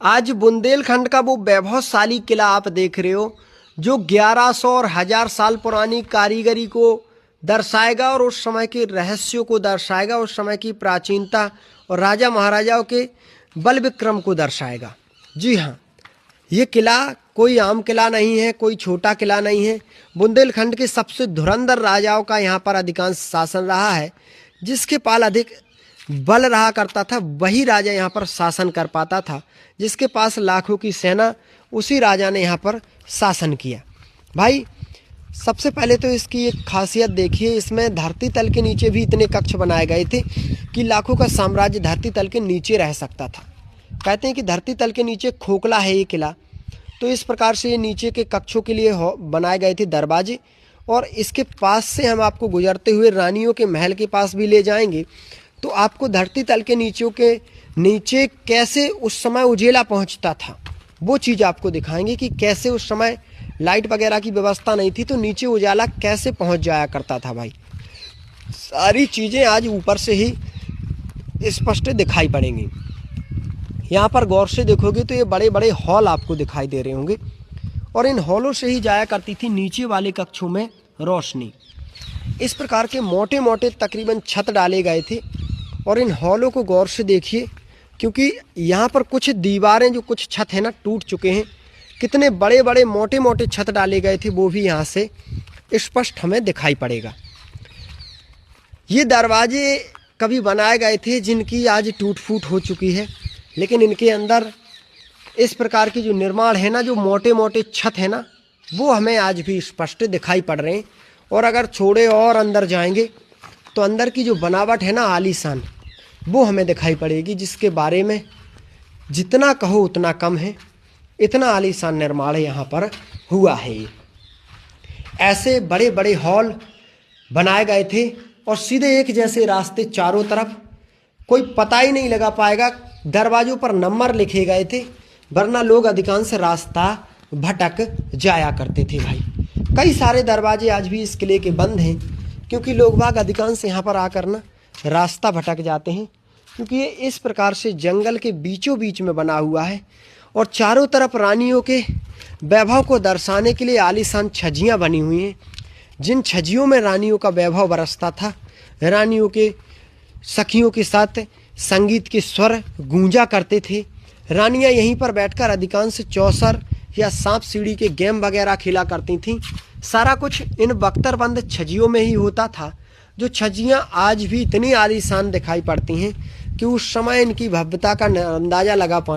आज बुंदेलखंड का वो वैभवशाली किला आप देख रहे हो जो 1100 और 1000 साल पुरानी कारीगरी को दर्शाएगा और उस समय के रहस्यों को दर्शाएगा, उस समय की प्राचीनता और राजा महाराजाओं के बल विक्रम को दर्शाएगा। जी हाँ, ये किला कोई आम किला नहीं है, कोई छोटा किला नहीं है। बुंदेलखंड के सबसे धुरंधर राजाओं का यहाँ पर अधिकांश शासन रहा है। जिसके पास अधिक बल रहा करता था वही राजा यहाँ पर शासन कर पाता था। जिसके पास लाखों की सेना, उसी राजा ने यहाँ पर शासन किया। भाई सबसे पहले तो इसकी एक खासियत देखिए, इसमें धरती तल के नीचे भी इतने कक्ष बनाए गए थे कि लाखों का साम्राज्य धरती तल के नीचे रह सकता था। कहते हैं कि धरती तल के नीचे खोखला है ये किला, तो इस प्रकार से ये नीचे के कक्षों के लिए बनाए गए थे दरवाजे। और इसके पास से हम आपको गुजरते हुए रानियों के महल के पास भी ले जाएंगे, तो आपको धरती तल के नीचे कैसे उस समय उजेला पहुंचता था वो चीज़ आपको दिखाएंगे कि कैसे उस समय लाइट वगैरह की व्यवस्था नहीं थी, तो नीचे उजाला कैसे पहुंच जाया करता था। भाई सारी चीज़ें आज ऊपर से ही स्पष्ट दिखाई पड़ेंगी। यहाँ पर गौर से देखोगे तो ये बड़े बड़े हॉल आपको दिखाई दे रहे होंगे, और इन हॉलों से ही जाया करती थी नीचे वाले कक्षों में रोशनी। इस प्रकार के मोटे मोटे तकरीबन छत डाले गए थे। और इन हॉलों को गौर से देखिए, क्योंकि यहाँ पर कुछ दीवारें, जो कुछ छत है ना, टूट चुके हैं। कितने बड़े बड़े मोटे मोटे छत डाले गए थे वो भी यहाँ से स्पष्ट हमें दिखाई पड़ेगा। ये दरवाजे कभी बनाए गए थे जिनकी आज टूट फूट हो चुकी है, लेकिन इनके अंदर इस प्रकार की जो निर्माण है ना, जो मोटे मोटे छत है ना, वो हमें आज भी स्पष्ट दिखाई पड़ रहे हैं। और अगर छोड़े और अंदर जाएंगे तो अंदर की जो बनावट है ना आलीशान, वो हमें दिखाई पड़ेगी, जिसके बारे में जितना कहो उतना कम है। इतना आलीशान निर्माण यहाँ पर हुआ है। ऐसे बड़े बड़े हॉल बनाए गए थे और सीधे एक जैसे रास्ते चारों तरफ, कोई पता ही नहीं लगा पाएगा। दरवाजों पर नंबर लिखे गए थे, वरना लोग अधिकांश रास्ता भटक जाया करते थे। भाई कई सारे दरवाजे आज भी इस किले के बंद हैं, क्योंकि लोग बाग अधिकांश यहाँ पर आकर ना रास्ता भटक जाते हैं, क्योंकि ये इस प्रकार से जंगल के बीचों बीच में बना हुआ है। और चारों तरफ रानियों के वैभव को दर्शाने के लिए आलीशान छज्जियाँ बनी हुई हैं, जिन छज्जियों में रानियों का वैभव बरसता था। रानियों के सखियों के साथ संगीत के स्वर गूंजा करते थे। रानियां यहीं पर बैठकर अधिकांश चौसर या सांप सीढ़ी के गेम वगैरह खेला करती थीं। सारा कुछ इन बख्तरबंद छज्जियों में ही होता था, जो छज्जियां आज भी इतनी आलीशान दिखाई पड़ती हैं कि उस समय इनकी भव्यता का अंदाज़ा लगा पा